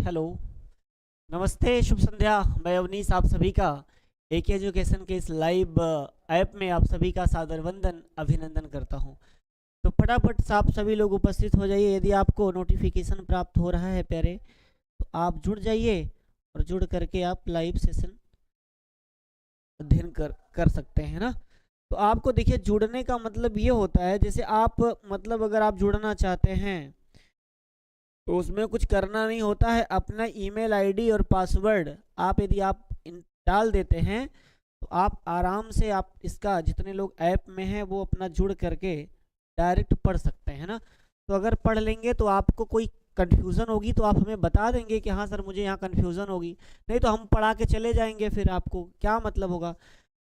Hello, नमस्ते, शुभ संध्या। मैं अवनीश आप सभी का एक एजुकेशन के इस लाइव ऐप में आप सभी का सादर वंदन अभिनंदन करता हूं। तो फटाफट से आप सभी लोग उपस्थित हो जाइए। यदि आपको नोटिफिकेशन प्राप्त हो रहा है प्यारे, तो आप जुड़ जाइए और जुड़ करके आप लाइव सेशन अध्ययन कर सकते हैं ना। तो आपको देखिए, जुड़ने का मतलब ये होता है, जैसे आप मतलब अगर आप जुड़ना चाहते हैं तो उसमें कुछ करना नहीं होता है। अपना ईमेल आईडी और पासवर्ड आप यदि आप डाल देते हैं तो आप आराम से आप इसका जितने लोग ऐप में हैं वो अपना जुड़ करके डायरेक्ट पढ़ सकते हैं ना। तो अगर पढ़ लेंगे तो आपको कोई कन्फ्यूज़न होगी तो आप हमें बता देंगे कि हाँ सर मुझे यहाँ कन्फ्यूज़न होगी, नहीं तो हम पढ़ा के चले जाएंगे, फिर आपको क्या मतलब होगा।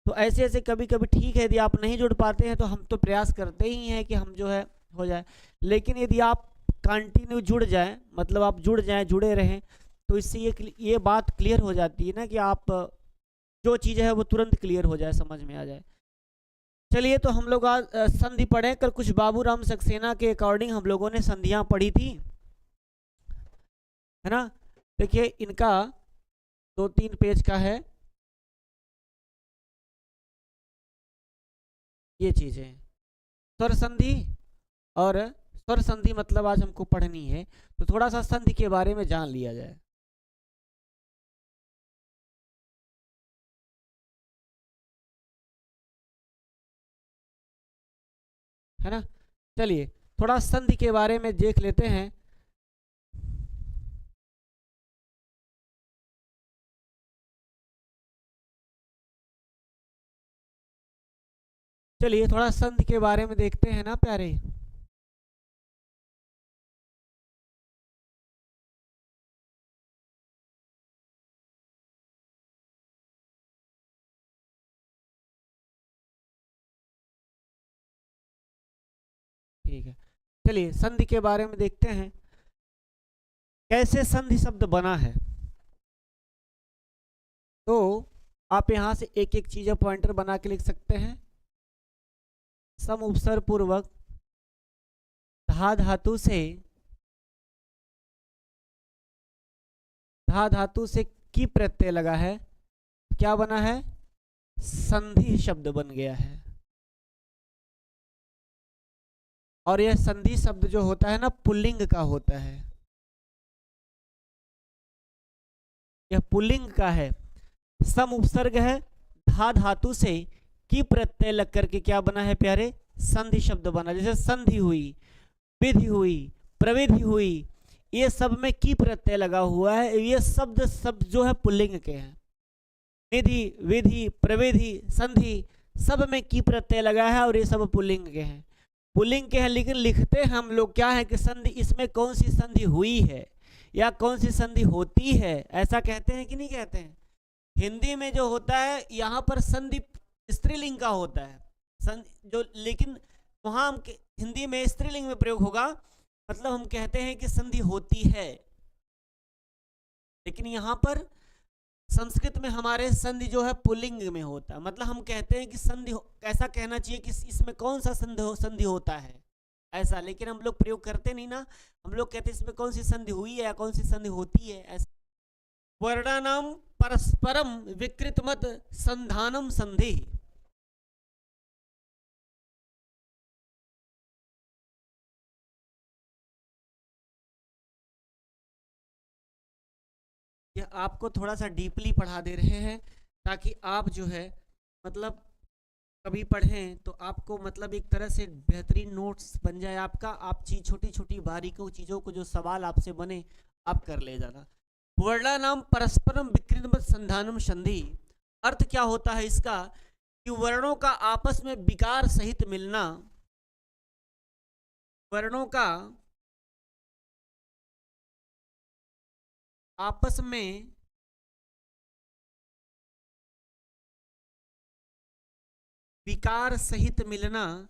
तो ऐसे ऐसे कभी कभी ठीक है, यदि आप नहीं जुड़ पाते हैं तो हम तो प्रयास करते ही हैं कि हम जो है हो जाए, लेकिन यदि आप कंटिन्यू जुड़ जाएं, मतलब आप जुड़ जाएं, जुड़े रहें, तो इससे ये बात क्लियर हो जाती है ना कि आप जो चीज़ है वो तुरंत क्लियर हो जाए, समझ में आ जाए। चलिए, तो हम लोग आज संधि पढ़े। कल कुछ बाबूराम सक्सेना के अकॉर्डिंग हम लोगों ने संधियां पढ़ी थी, है ना। देखिए, इनका 2-3 पेज का है ये चीज़ें, स्वर संधि और स्वर संधि मतलब आज हमको पढ़नी है, तो थोड़ा सा संधि के बारे में जान लिया जाए, है ना। चलिए, थोड़ा संधि के बारे में देख लेते हैं। चलिए, थोड़ा संधि के बारे में देखते हैं ना प्यारे। ठीक है, चलिए संधि के बारे में देखते हैं कैसे संधि शब्द बना है। तो आप यहां से एक एक चीज़ पॉइंटर बना के लिख सकते हैं। सम उपसर्ग पूर्वक धा धातु से की प्रत्यय लगा है, क्या बना है? संधि शब्द बन गया है। और यह संधि शब्द जो होता है ना, पुल्लिंग का होता है, यह पुल्लिंग का है। सम उपसर्ग है, धा धातु से की प्रत्यय लग करके क्या बना है प्यारे? संधि शब्द बना। जैसे संधि हुई, विधि हुई, प्रविधि हुई, ये सब में की प्रत्यय लगा हुआ है। ये शब्द सब जो है पुल्लिंग के हैं। निधि, विधि, प्रविधि, संधि, सब में की प्रत्यय लगा है और ये सब पुल्लिंग के हैं। पुल्लिंग के हैं, लेकिन लिखते हम लोग क्या है कि संधि, इसमें कौन सी संधि हुई है या कौन सी संधि होती है, ऐसा कहते हैं कि नहीं कहते हैं। हिंदी में जो होता है यहाँ पर संधि स्त्रीलिंग का होता है, जो, लेकिन वहां हम हिंदी में स्त्रीलिंग में प्रयोग होगा, मतलब हम कहते हैं कि संधि होती है। लेकिन यहाँ पर संस्कृत में हमारे संधि जो है पुल्लिंग में होता है, मतलब हम कहते हैं कि संधि, ऐसा कहना चाहिए कि इसमें कौन सा संधि होता है ऐसा, लेकिन हम लोग प्रयोग करते नहीं ना। हम लोग कहते हैं इसमें कौन सी संधि हुई है या कौन सी संधि होती है ऐसा। वर्णानाम परस्परम विकृतमत संधानम संधि। यह आपको थोड़ा सा डीपली पढ़ा दे रहे हैं ताकि आप जो है मतलब कभी पढ़ें तो आपको मतलब एक तरह से बेहतरीन नोट्स बन जाए आपका। आप छोटी छोटी बारीकों चीज़ों को जो सवाल आपसे बने आप कर ले जाना। वर्णानाम परस्परम विकृतमत संधानम संधि, अर्थ क्या होता है इसका कि वर्णों का आपस में विकार सहित मिलना, वर्णों का आपस में विकार सहित मिलना,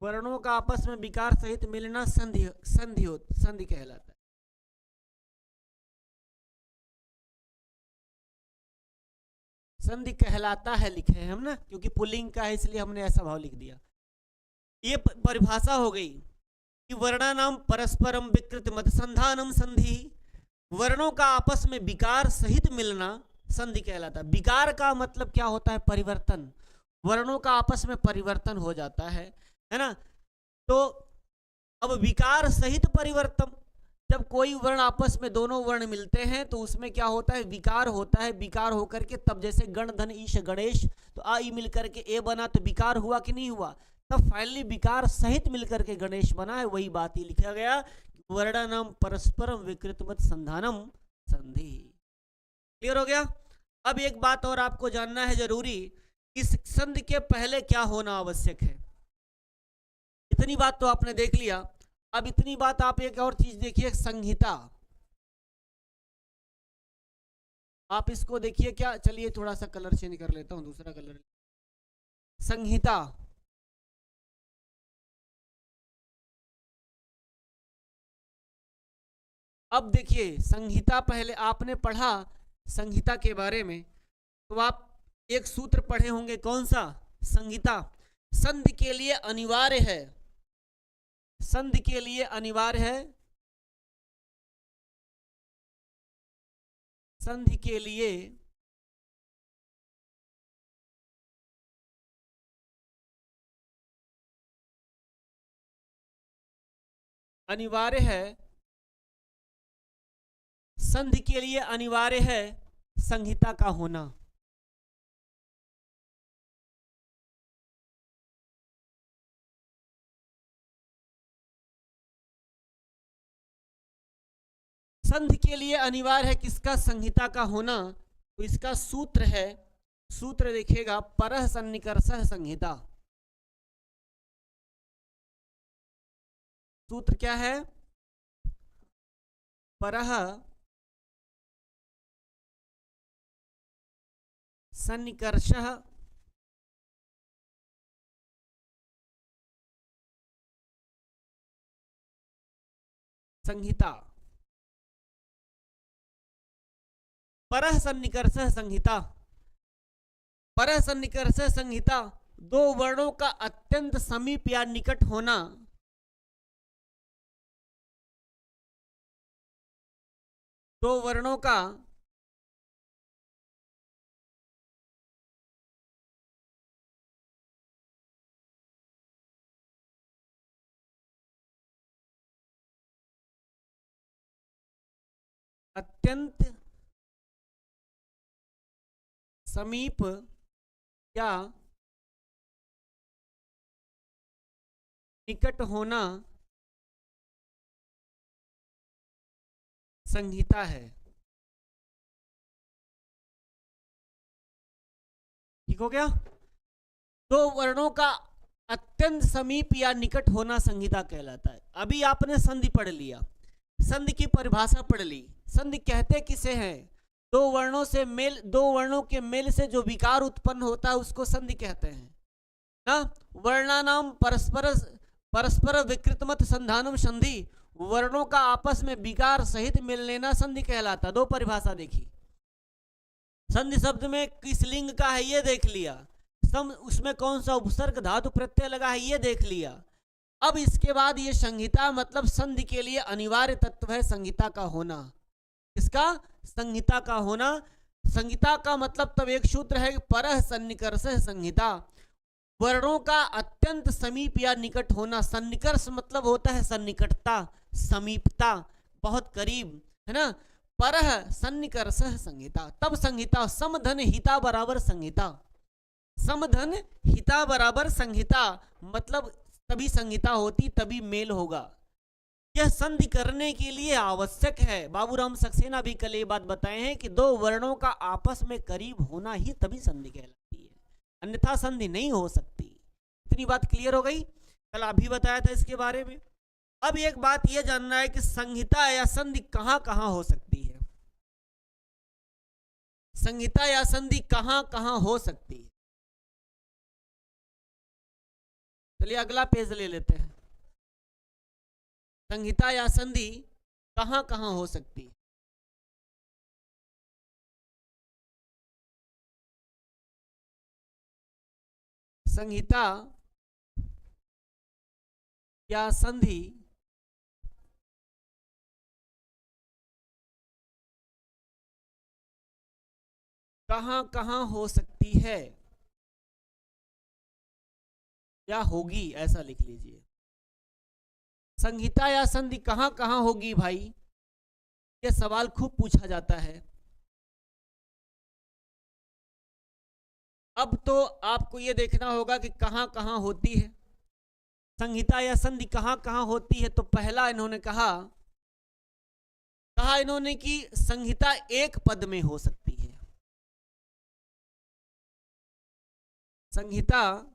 वर्णों का आपस में विकार सहित मिलना संधि संधि कहलाता है। संधि कहलाता है लिखे हैं हम ना, क्योंकि पुल्लिंग का है इसलिए हमने ऐसा भाव लिख दिया। ये परिभाषा हो गई कि वर्णानाम परस्परम विकृत मत संधानम संधि, वर्णों का आपस में विकार सहित मिलना संधि कहलाता है। विकार का मतलब क्या होता है? परिवर्तन। वर्णों का आपस में परिवर्तन हो जाता है ना। तो अब विकार सहित परिवर्तन, जब कोई वर्ण आपस में दोनों वर्ण मिलते हैं तो उसमें क्या होता है? विकार होता है। विकार होकर के तब जैसे गण धन ईश गणेश, तो आ ई मिलकर के ए बना तो विकार हुआ कि नहीं हुआ? तब फाइनली विकार सहित मिलकर के गणेश बना है। वही बात ही लिखा गया, वर्णानाम परस्परम विकृतमत संधानम संधि। क्लियर हो गया? अब एक बात और आपको जानना है जरूरी, इस संधि के पहले क्या होना आवश्यक है। इतनी बात तो आपने देख लिया। अब इतनी बात आप एक और चीज देखिए, संहिता। आप इसको देखिए क्या, चलिए थोड़ा सा कलर चेंज कर लेता हूं, दूसरा कलर। संहिता, अब देखिए संहिता, पहले आपने पढ़ा संहिता के बारे में, तो आप एक सूत्र पढ़े होंगे, कौन सा? संहिता संधि के लिए अनिवार्य है। संधि के लिए अनिवार्य है, संधि के लिए अनिवार्य है, संधि के लिए अनिवार्य है संहिता का होना। संधि के लिए अनिवार्य है किसका? संहिता का होना। तो इसका सूत्र है, सूत्र देखिएगा, परः सन्निकर्षः संहिता। सूत्र क्या है? परः सन्निकर्षः संहिता। परः सन्निकर्षः संहिता, परः सन्निकर्षः संहिता, दो वर्णों का अत्यंत समीप या निकट होना, दो वर्णों का अत्यंत समीप या निकट होना संहिता है। ठीक हो गया? दो वर्णों का अत्यंत समीप या निकट होना संहिता कहलाता है। अभी आपने संधि पढ़ लिया, संधि की परिभाषा पढ़ ली। संधि कहते किसे हैं? दो वर्णों से मेल, दो वर्णों के मेल से जो विकार उत्पन्न होता है उसको संधि कहते हैं ना। वर्णानाम परस्पर परस्पर विकृतमत संधानम संधि, वर्णों का आपस में विकार सहित मिल लेना संधि कहलाता। दो परिभाषा देखी। संधि शब्द में किस लिंग का है ये देख लिया, सम उसमें कौन सा उपसर्ग धातु प्रत्यय लगा है ये देख लिया। अब इसके बाद ये संहिता मतलब संधि के लिए अनिवार्य तत्व है संहिता का होना। इसका संहिता का होना। संहिता का मतलब तब एक सूत्र है, परः सन्निकर्षः संहिता, वर्णों का अत्यंत समीप या निकट होना। सन्निकर्ष मतलब होता है सन्निकटता, समीपता, बहुत करीब, है ना। परः सन्निकर्षः संहिता, तब संहिता। समधन हिता बराबर संहिता, समधन हिता बराबर संहिता, मतलब तभी संहिता होती, तभी मेल होगा। यह संधि करने के लिए आवश्यक है। बाबूराम सक्सेना भी कल ये बात बताए हैं कि दो वर्णों का आपस में करीब होना ही तभी संधि कहलाती है, अन्यथा संधि नहीं हो सकती। इतनी बात क्लियर हो गई? कल अभी बताया था इसके बारे में। अब एक बात यह जानना है कि संहिता या संधि कहां कहां हो सकती है। संहिता या संधि कहां कहां हो सकती है? चलिए अगला पेज ले लेते हैं। संहिता या संधि कहां कहां हो सकती है? संहिता या संधि कहां कहां हो सकती है या होगी, ऐसा लिख लीजिए। संहिता या संधि कहां कहां होगी भाई, ये सवाल खूब पूछा जाता है। अब तो आपको ये देखना होगा कि कहां कहां होती है संहिता या संधि, कहां कहां होती है। तो पहला इन्होंने कहा इन्होंने कि संहिता एक पद में हो सकती है। संहिता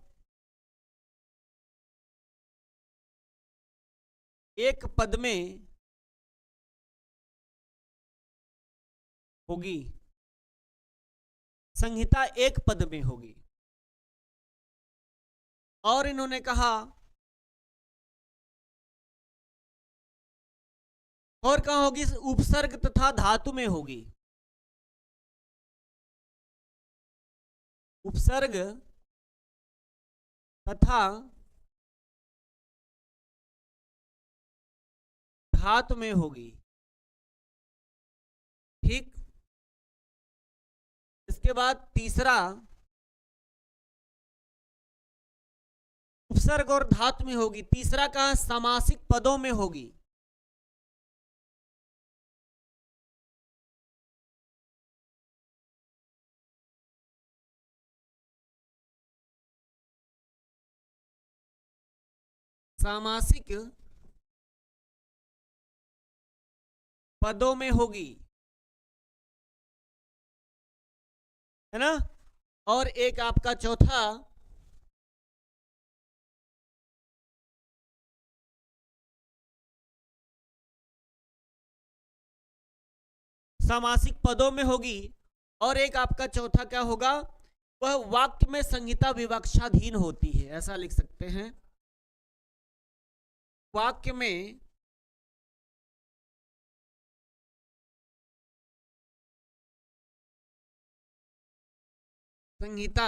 एक पद में होगी, संहिता एक पद में होगी। और इन्होंने कहा और कहां होगी, उपसर्ग तथा धातु में होगी। उपसर्ग तथा धातु में होगी। ठीक, इसके बाद तीसरा, उपसर्ग और धातु में होगी। तीसरा कहां, सामासिक पदों में होगी। सामासिक पदों में होगी, है ना। और एक आपका चौथा, सामासिक पदों में होगी। और एक आपका चौथा क्या होगा, वह वाक्य में संहिता विवक्षाधीन होती है, ऐसा लिख सकते हैं। वाक्य में संहिता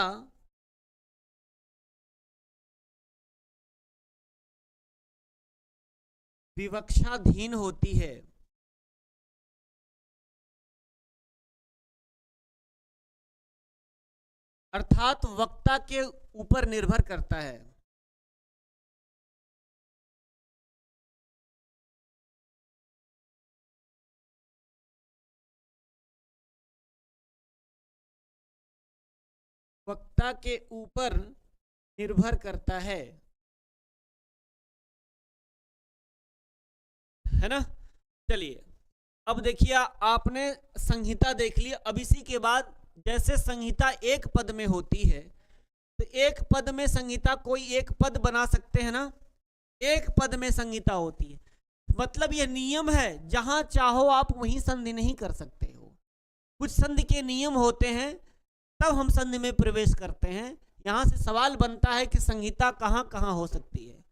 विवक्षाधीन होती है। अर्थात वक्ता के ऊपर निर्भर करता है। वक्ता के ऊपर निर्भर करता है ना। चलिए अब देखिए, आपने संहिता देख ली। अब इसी के बाद जैसे संहिता एक पद में होती है, तो एक पद में संहिता, कोई एक पद बना सकते हैं ना, एक पद में संहिता होती है। मतलब यह नियम है, जहां चाहो आप वहीं संधि नहीं कर सकते हो। कुछ संधि के नियम होते हैं, तब हम संधि में प्रवेश करते हैं। यहां से सवाल बनता है कि संहिता कहां कहां हो सकती है,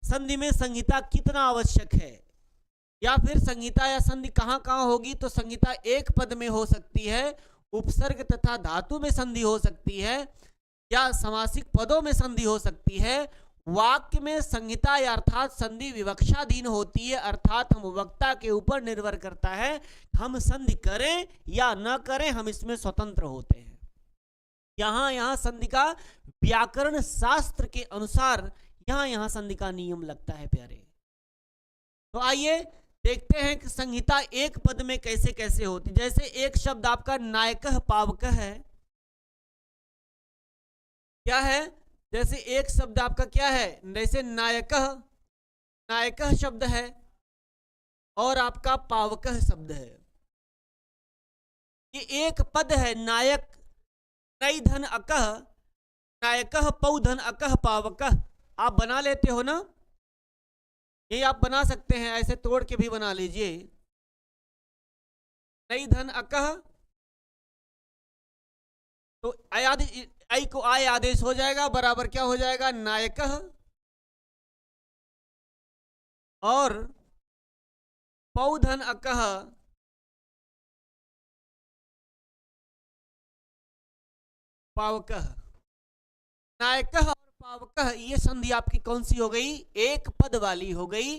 संधि में संहिता कितना आवश्यक है, या फिर संहिता या संधि कहां कहां होगी। तो संहिता एक पद में हो सकती है, उपसर्ग तथा धातु में संधि हो सकती है, या समासिक पदों में संधि हो सकती है। वाक्य में संहिता या अर्थात संधि विवक्षाधीन होती है, अर्थात हम वक्ता के ऊपर निर्भर करता है, हम संधि करें या न करें, हम इसमें स्वतंत्र होते हैं। यहां संधि का व्याकरण शास्त्र के अनुसार यहां संधि का नियम लगता है प्यारे। तो आइए देखते हैं कि संहिता एक पद में कैसे कैसे होती। जैसे एक शब्द आपका नायकः पावकः है, क्या है, जैसे एक शब्द आपका क्या है, जैसे नायकः शब्द है और आपका पावकः शब्द है। ये एक पद है, नायक नई धन अकह, नायकः पौ धन अकह पावकः। आप बना लेते हो ना, ये आप बना सकते हैं, ऐसे तोड़ के भी बना लीजिए। नई धन अकह, तो आई को आय आदेश हो जाएगा, बराबर क्या हो जाएगा, नायकः और पौधन अकह पावकः। नायकः और पावकः ये संधि आपकी कौन सी हो गई? एक पद वाली हो गई,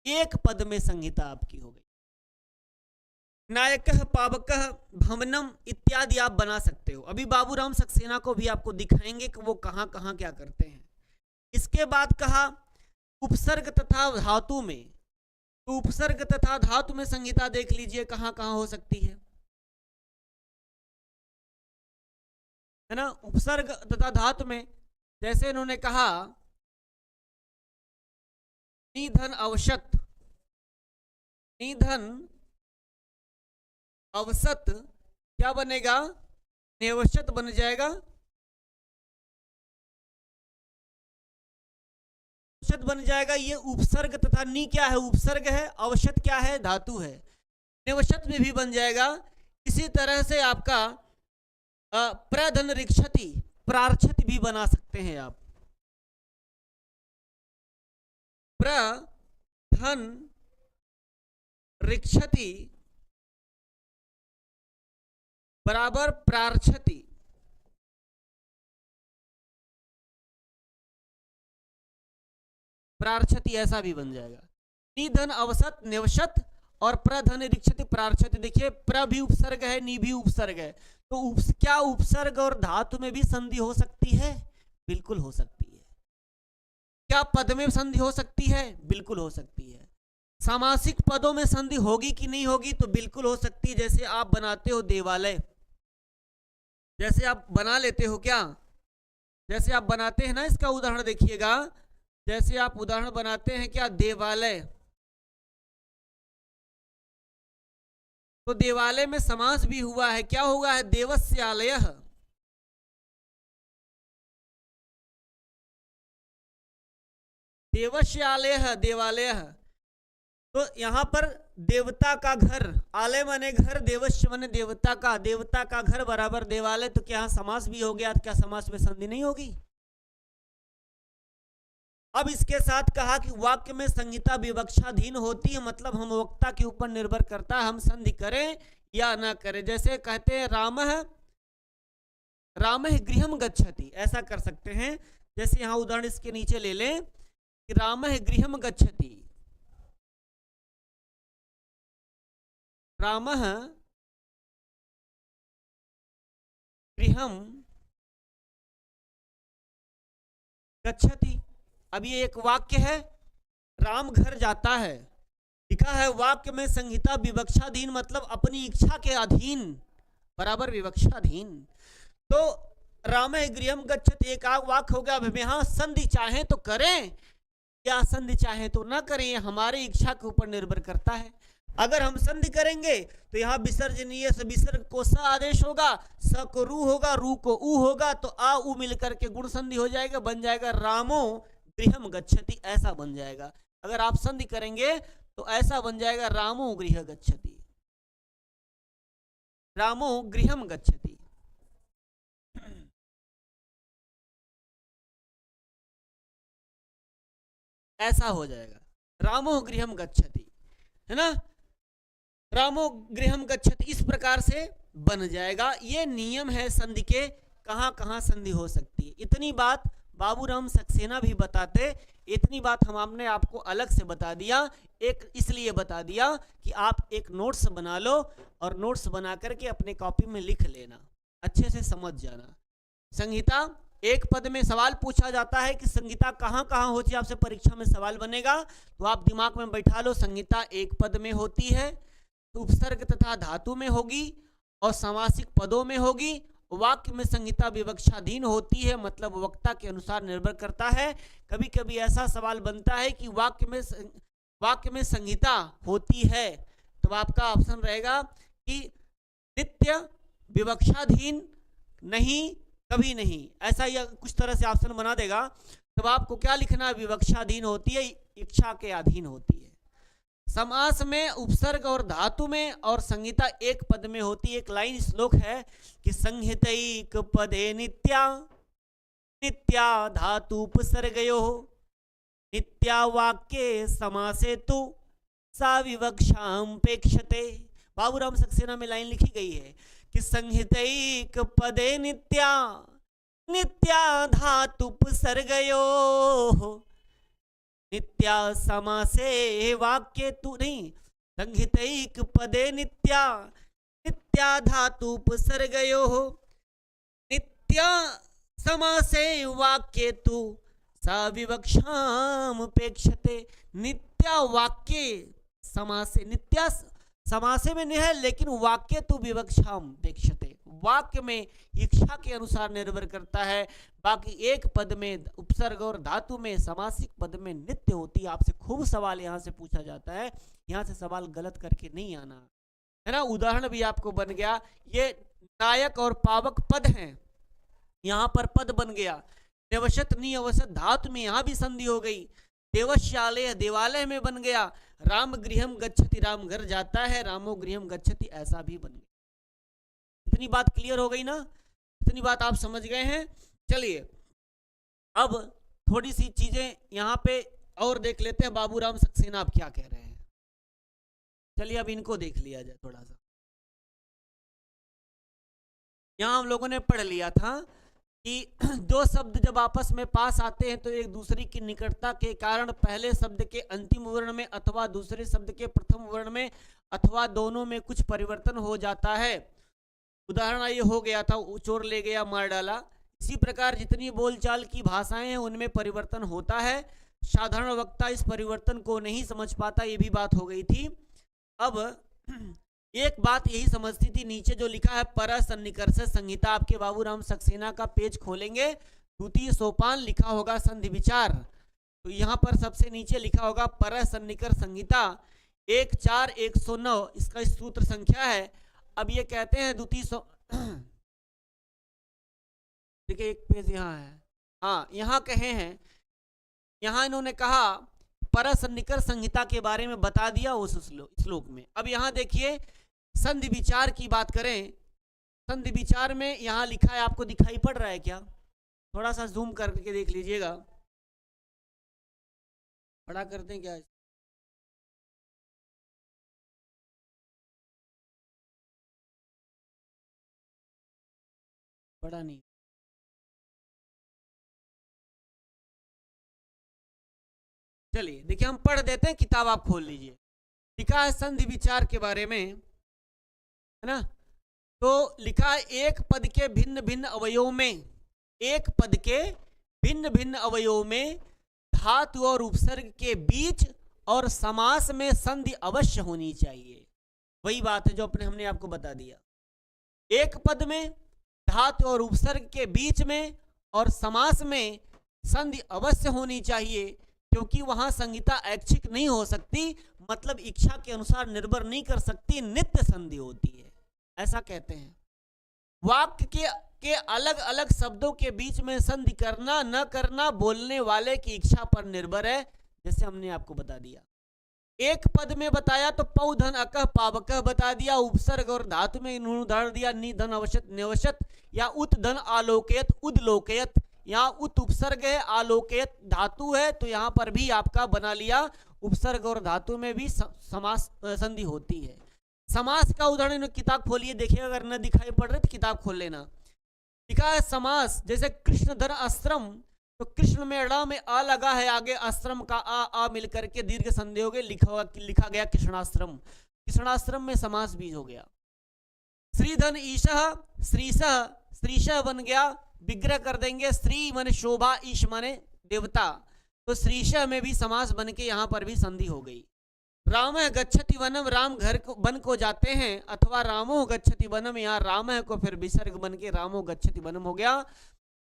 एक पद में संहिता आपकी हो गई। नायकः पावकः भवनम इत्यादि आप बना सकते हो। अभी बाबूराम सक्सेना को भी आपको दिखाएंगे कि वो कहां कहां क्या करते हैं। इसके बाद कहा उपसर्ग तथा धातु में, तो उपसर्ग तथा धातु में संहिता देख लीजिए कहां कहां हो सकती है ना। उपसर्ग तथा धातु में जैसे इन्होंने कहा निधन अवशत, निधन अवसत क्या बनेगा? नेवशत बन जाएगा, अवशत बन जाएगा। ये उपसर्ग तथा नी क्या है? उपसर्ग है। अवशत क्या है? धातु है। नेवशत में भी बन जाएगा। इसी तरह से आपका प्रधन रिक्षति, प्रार्छति भी बना सकते हैं आप। प्रधन रिक्षति बराबर प्रार्छति, प्रार्छति ऐसा भी बन जाएगा। निधन अवसत नेवशत और प्रधन रिक्षति प्रार्छति। देखिए प्र भी उपसर्ग है, नी भी उपसर्ग है, तो क्या उपसर्ग और धातु में भी संधि हो सकती है? बिल्कुल हो सकती है। क्या पद में संधि हो सकती है? बिल्कुल हो सकती है। सामासिक पदों में संधि होगी कि नहीं होगी? तो बिल्कुल हो सकती है। जैसे आप बनाते हो देवालय, जैसे आप बना लेते हो क्या, जैसे आप बनाते हैं ना, इसका उदाहरण देखिएगा। जैसे आप उदाहरण बनाते हैं क्या, देवालय, तो देवालय में समास भी हुआ है। क्या हुआ है? देवस्यालयः, देवस्यालयः, देवालयः। तो यहां पर देवता का घर, आलय माने घर, देवस्य माने देवता का, देवता का घर बराबर देवालय। तो क्या समास भी हो गया? क्या समास में संधि नहीं होगी? अब इसके साथ कहा कि वाक्य में संहिता विवक्षाधीन होती है, मतलब हम वक्ता के ऊपर निर्भर करता है हम संधि करें या ना करें। जैसे कहते हैं रामः, रामः गृहं गच्छति, ऐसा कर सकते हैं। जैसे यहां उदाहरण इसके नीचे ले लें कि रामः गृहं गच्छति, रामः गृहं गच्छति। अब ये एक वाक्य है, राम घर जाता है, लिखा है वाक्य में संहिता विवक्षाधीन, मतलब अपनी इच्छा के अधीन बराबर विवक्षाधीन। तो रामे गृहम गच्छत एक वाक्य हो गया। अब यहाँ संधि चाहे तो करें या संधि चाहे तो ना करें, हमारी इच्छा के ऊपर निर्भर करता है। अगर हम संधि करेंगे तो यहाँ विसर्जनीय से विसर्ग को स आदेश होगा, स को रू होगा, रू को उ होगा, तो आ उ मिलकर के गुण संधि हो जाएगा, बन जाएगा रामो गृहम गच्छति, ऐसा बन जाएगा। अगर आप संधि करेंगे तो ऐसा बन जाएगा रामो गृह गच्छति, रामो गृहम गच्छति। ऐसा हो जाएगा, रामो गृहम गच्छति, है ना, रामो गृहम गच्छति, इस प्रकार से बन जाएगा। ये नियम है संधि के, कहां कहां संधि हो सकती है। इतनी बात बाबूराम सक्सेना भी बताते, इतनी बात हमने आपको अलग से बता दिया। एक इसलिए बता दिया कि आप एक नोट्स बना लो और नोट्स बना करके अपने कॉपी में लिख लेना, अच्छे से समझ जाना। संहिता एक पद में सवाल पूछा जाता है कि संहिता कहाँ कहाँ होती है, आपसे परीक्षा में सवाल बनेगा तो आप दिमाग में बैठा लो। संहिता एक पद में होती है, तो उपसर्ग तथा धातु में होगी और समासिक पदों में होगी। वाक्य में संहिता विवक्षाधीन होती है, मतलब वक्ता के अनुसार निर्भर करता है। कभी कभी ऐसा सवाल बनता है कि वाक्य में संहिता होती है, तो आपका ऑप्शन रहेगा कि नित्य विवक्षाधीन नहीं, कभी नहीं, ऐसा या कुछ तरह से ऑप्शन बना देगा। तब आपको क्या लिखना है, विवक्षाधीन होती है, इच्छा के अधीन होती है। समास में उपसर्ग और धातु में और संहिता एक पद में होती है। एक लाइन श्लोक है कि संहितैक पदे नित्या, नित्या धातु उपसर्गयो, नित्या वाक्ये समासे तु सा विवक्षाम्पेक्षते। बाबूराम सक्सेना में लाइन लिखी गई है कि संहितैक पदे नित्या, नित्या धातुपसर्गयो नित्या समासे वाक्ये तु नहीं संहितैक पदे नित्या नित्या धातुपसर्गयो नित्या समासे वाक्ये तु सविवक्षामपेक्षते। नित्या वाक्य समासे, नित्या समासे में नहीं है लेकिन वाक्य तो विवक्षाम पेक्षते, वाक्य में इच्छा के अनुसार निर्भर करता है। बाकी एक पद में उपसर्ग और धातु में समासिक पद में नित्य होती है। आपसे खूब सवाल यहाँ से पूछा जाता है, यहाँ से सवाल गलत करके नहीं आना है ना। उदाहरण भी आपको बन गया, ये नायक और पावक पद हैं, यहाँ पर पद बन गया। देवशत नियवशत धातु में यहाँ भी संधि हो गई। देवशालय देवालय में बन गया। राम गृहम गच्छति राम घर जाता है, रामो गृहम गच्छति ऐसा भी बन गया। इतनी बात क्लियर हो गई ना, इतनी बात आप समझ गए हैं। चलिए अब थोड़ी सी चीजें यहाँ पे और देख लेते हैं। बाबूराम सक्सेना आप क्या कह रहे हैं, चलिए अब इनको देख लिया जाए थोड़ा सा। यहाँ हम लोगों ने पढ़ लिया था कि दो शब्द जब आपस में पास आते हैं तो एक दूसरे की निकटता के कारण पहले शब्द के अंतिम वर्ण में अथवा दूसरे शब्द के प्रथम वर्ण में अथवा दोनों में कुछ परिवर्तन हो जाता है। उदाहरण ये हो गया था, चोर ले गया मार डाला। इसी प्रकार जितनी बोलचाल की भाषाएं हैं उनमें परिवर्तन होता है। साधारण वक्ता इस परिवर्तन को नहीं समझ पाता, ये भी बात हो गई थी। अब एक बात यही समझती थी, नीचे जो लिखा है पर सन्निकर्ष संहिता, आपके बाबूराम सक्सेना का पेज खोलेंगे, द्वितीय सोपान लिखा होगा संधि विचार, तो यहाँ पर सबसे नीचे लिखा होगा पर सन्निकर्ष संहिता 14-109 इसका सूत्र संख्या है। अब ये कहते हैं द्वितीय देखिए एक पेज यहाँ है, हाँ यहाँ कहे हैं, यहाँ इन्होंने कहा पर सन्निकर्ष संहिता के बारे में बता दिया उस श्लोक में। अब यहाँ देखिए संधि विचार की बात करें, संधि विचार में यहाँ लिखा है, आपको दिखाई पड़ रहा है क्या? थोड़ा सा जूम करके देख लीजिएगा, बड़ा करते हैं क्या? बड़ा नहीं, चलिए देखिए हम पढ़ देते हैं, किताब आप खोल लीजिए। लिखा है संधि विचार के बारे में, है ना। तो लिखा है एक पद के भिन्न भिन्न अवयवों में, एक पद के भिन्न भिन्न अवयवों में धातु और उपसर्ग के बीच और समास में संधि अवश्य होनी चाहिए। वही बात है जो हमने आपको बता दिया। एक पद में धातु और उपसर्ग के बीच में और समास में संधि अवश्य होनी चाहिए, क्योंकि वहां संहिता ऐच्छिक नहीं हो सकती, मतलब इच्छा के अनुसार निर्भर नहीं कर सकती, नित्य संधि होती है, ऐसा कहते हैं। वाक्य के अलग अलग शब्दों के बीच में संधि करना न करना बोलने वाले की इच्छा पर निर्भर है, जैसे हमने आपको बता दिया। एक पद में बताया तो पौ धन अकह पावकह बता दिया, उपसर्ग और धातु में उदाहरण दिया, नि धन अवशत निवशत या उत धन आलोकयत उदलोकयत, यहाँ उत उपसर्ग है, आलोकयत धातु है, तो यहाँ पर भी आपका बना लिया उपसर्ग और धातु में भी समास संधि होती है। समास का उदाहरण किताब खोलिए, देखिए अगर न दिखाई पड़ रहे तो किताब खोल लेना। लिखा है समास, जैसे कृष्ण धन अस्त्रम, तो कृष्ण में ड़ में आ लगा है, आगे अस्त्रम का आ मिलकर के दीर्घ संधि हो गई, लिखा गया कृष्णाश्रम, कृष्णाश्रम में समास बीज हो गया। श्रीधन ईशः श्रीशः, श्रीशः बन गया, विग्रह कर देंगे, श्री माने शोभा, ईश माने देवता, तो श्रीशः में भी समास बन के यहाँ पर भी संधि हो गई। राम गच्छति वनम, राम घर को वन को जाते हैं, अथवा रामो गच्छति वनम, यहाँ राम को फिर विसर्ग बन के रामो गच्छति वनम हो गया।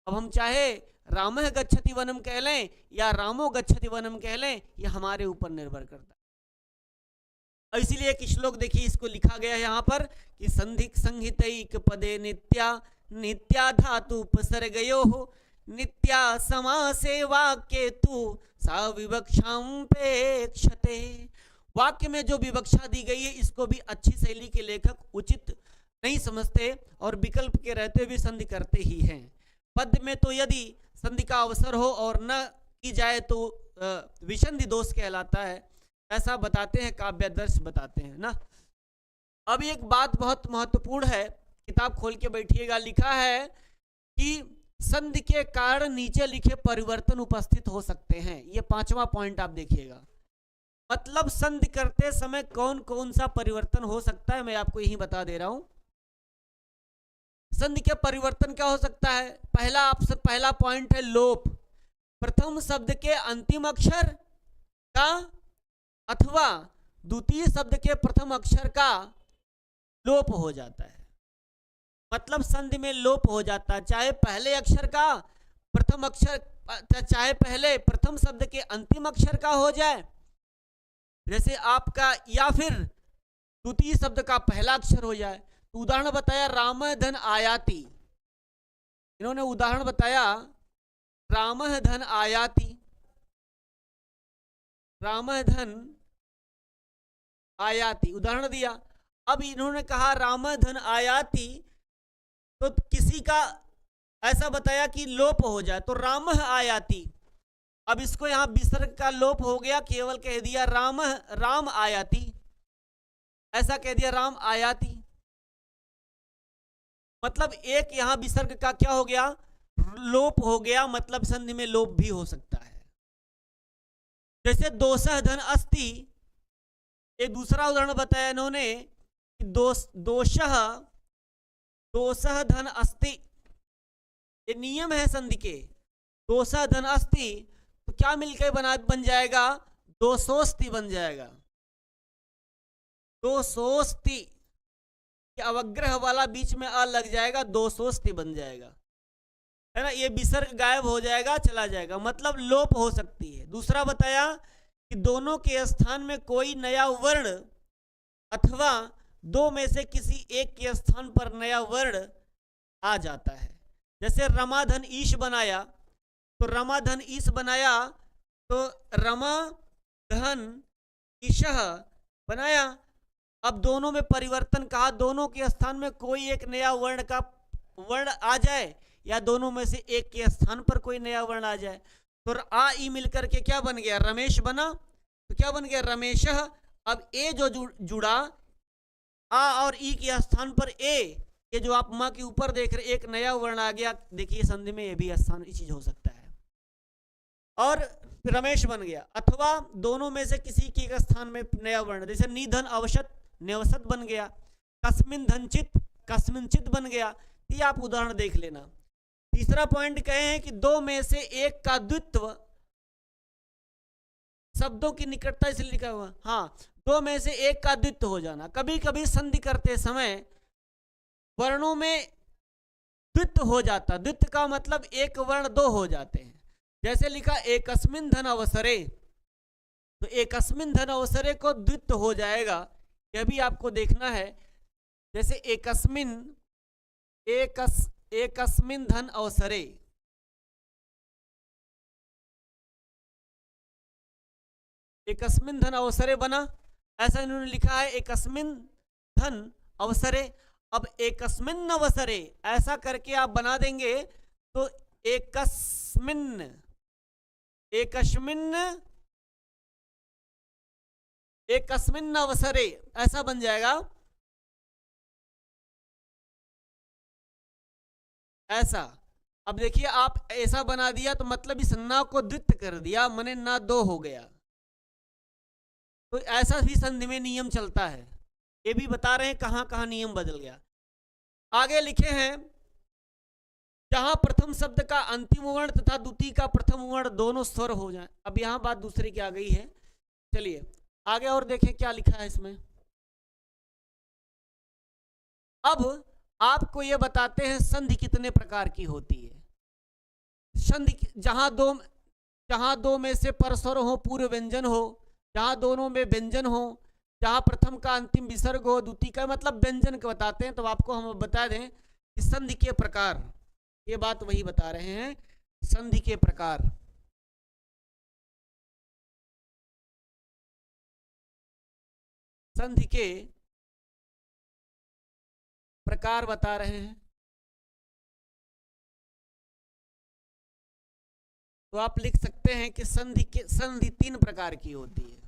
अब हम चाहे राम गच्छति वनम कह लें या रामो गच्छति वनम कह लें, ये हमारे ऊपर निर्भर करता है। इसीलिए एक श्लोक देखिए, इसको लिखा गया है यहाँ पर कि संधिक संहितैक पदे नित्या नित्या धातु उपसर्गयो नित्या समासे वाक्ये तु सा विवक्षाम्पेक्षते। वाक्य में जो विवक्षा दी गई है इसको भी अच्छी शैली के लेखक उचित नहीं समझते और विकल्प के रहते हुए संधि करते ही हैं। पद में तो यदि संधि का अवसर हो और न की जाए तो विसंधि दोष कहलाता है, ऐसा बताते हैं, काव्यादर्श बताते हैं ना। अब एक बात बहुत महत्वपूर्ण है, किताब खोल के बैठिएगा। लिखा है कि संधि के कारण नीचे लिखे परिवर्तन उपस्थित हो सकते हैं। ये 5वां पॉइंट आप देखिएगा। मतलब संधि करते समय कौन कौन सा परिवर्तन हो सकता है, मैं आपको यही बता दे रहा हूं। संधि के परिवर्तन क्या हो सकता है? पहला पॉइंट है लोप। प्रथम शब्द के अंतिम अक्षर का अथवा द्वितीय शब्द के प्रथम अक्षर का लोप हो जाता है। मतलब संधि में लोप हो जाता है, चाहे पहले अक्षर का प्रथम अक्षर, चाहे पहले प्रथम शब्द के अंतिम अक्षर का हो जाए, जैसे आपका, या फिर द्वितीय शब्द का पहला अक्षर हो जाए। तो उदाहरण बताया राम धन आयाति, इन्होंने उदाहरण बताया राम धन आयाति, राम धन आयाति उदाहरण दिया। अब इन्होंने कहा राम धन आयाति, तो किसी का ऐसा बताया कि लोप हो जाए, तो राम आयाति। अब इसको यहां विसर्ग का लोप हो गया, केवल कह दिया राम आयाति, ऐसा कह दिया राम आयाति। मतलब एक यहां विसर्ग का क्या हो गया? लोप हो गया। मतलब संधि में लोप भी हो सकता है। जैसे दोषः धन अस्ति, एक दूसरा उदाहरण बताया इन्होंने कि दोषः धन अस्ति, ये नियम है संधि के। दोषः धन अस्ति तो क्या मिलकर बन जाएगा? दोषोस्ति बन जाएगा। दोषोस्ति, अवग्रह वाला बीच में आ लग जाएगा, दोषोस्ति बन जाएगा, है ना। ये विसर्ग गायब हो जाएगा, चला जाएगा। मतलब लोप हो सकती है। दूसरा बताया कि दोनों के स्थान में कोई नया वर्ण अथवा दो में से किसी एक के स्थान पर नया वर्ण आ जाता है। जैसे रमाधन ईश बनाया, तो रमाधन ईश बनाया, तो रमाधन ईशः बनाया। अब दोनों में परिवर्तन कहा, दोनों के स्थान में कोई एक नया वर्ण आ जाए, या दोनों में से एक के स्थान पर कोई नया वर्ण आ जाए। तो आ ई मिलकर के क्या बन गया? रमेश बना। तो क्या बन गया? रमेशः। अब ए जो जुड़ा, आ और ई के स्थान पर ए, ये जो आप माँ के ऊपर देख रहे, एक नया वर्ण आ गया। देखिए संधि में ये भी स्थान चीज हो सकता है। और रमेश बन गया। अथवा दोनों में से किसी के स्थान में नया वर्ण, जैसे निधन अवसत, नेवसत बन गया। कस्मिन धनचित, कस्मिनचित बन गया। ये आप उदाहरण देख लेना। तीसरा पॉइंट कहे हैं कि दो में से एक का द्वित्व, शब्दों की निकटता इसलिए लिखा हुआ, हाँ, दो में से एक का द्वित्व हो जाना। कभी कभी संधि करते समय वर्णों में द्वित्व हो जाता। द्वित्व का मतलब एक वर्ण दो हो जाते हैं। जैसे लिखा एकस्मिन धन अवसरे, तो एकस्मिन धन अवसरे को द्वित्व हो जाएगा, यह भी आपको देखना है। जैसे एकस्मिन धन अवसरे, एकस्मिन धन अवसरे बना, ऐसा इन्होंने लिखा है एकस्मिन धन अवसरे। अब एकस्मिन अवसरे ऐसा करके आप बना देंगे, तो एकस्मिन अवसरे ऐसा बन जाएगा, ऐसा। अब देखिए आप ऐसा बना दिया, तो मतलब इस ना को द्वित्व कर दिया, मने ना दो हो गया। तो ऐसा भी संधि में नियम चलता है। ये भी बता रहे हैं कहां कहां नियम बदल गया। आगे लिखे हैं, जहां प्रथम शब्द का अंतिम वर्ण तथा द्वितीय का प्रथम वर्ण दोनों स्वर हो जाए। अब यहां बात दूसरी की आ गई है। चलिए आगे और देखें क्या लिखा है इसमें। अब आपको यह बताते हैं संधि कितने प्रकार की होती है। संधि जहां दो में से परस्वर हो, पूर्व व्यंजन हो, जहां दोनों में व्यंजन हो, जहां प्रथम का अंतिम विसर्ग हो, द्वितीय का मतलब व्यंजन के बताते हैं। तो आपको हम बता दें कि संधि के प्रकार, ये बात वही बता रहे हैं, संधि के प्रकार। संधि के प्रकार बता रहे हैं। तो आप लिख सकते हैं कि संधि 3 प्रकार की होती है।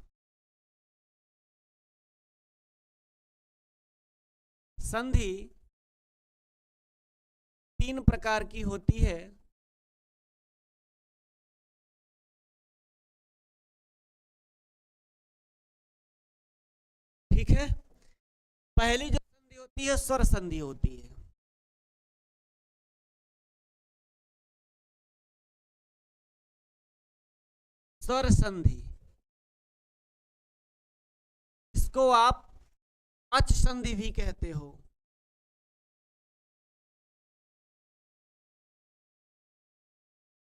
संधि 3 प्रकार की होती है। ठीक है। पहली जो संधि होती है स्वर संधि होती है। स्वर संधि, इसको आप अच संधि भी कहते हो।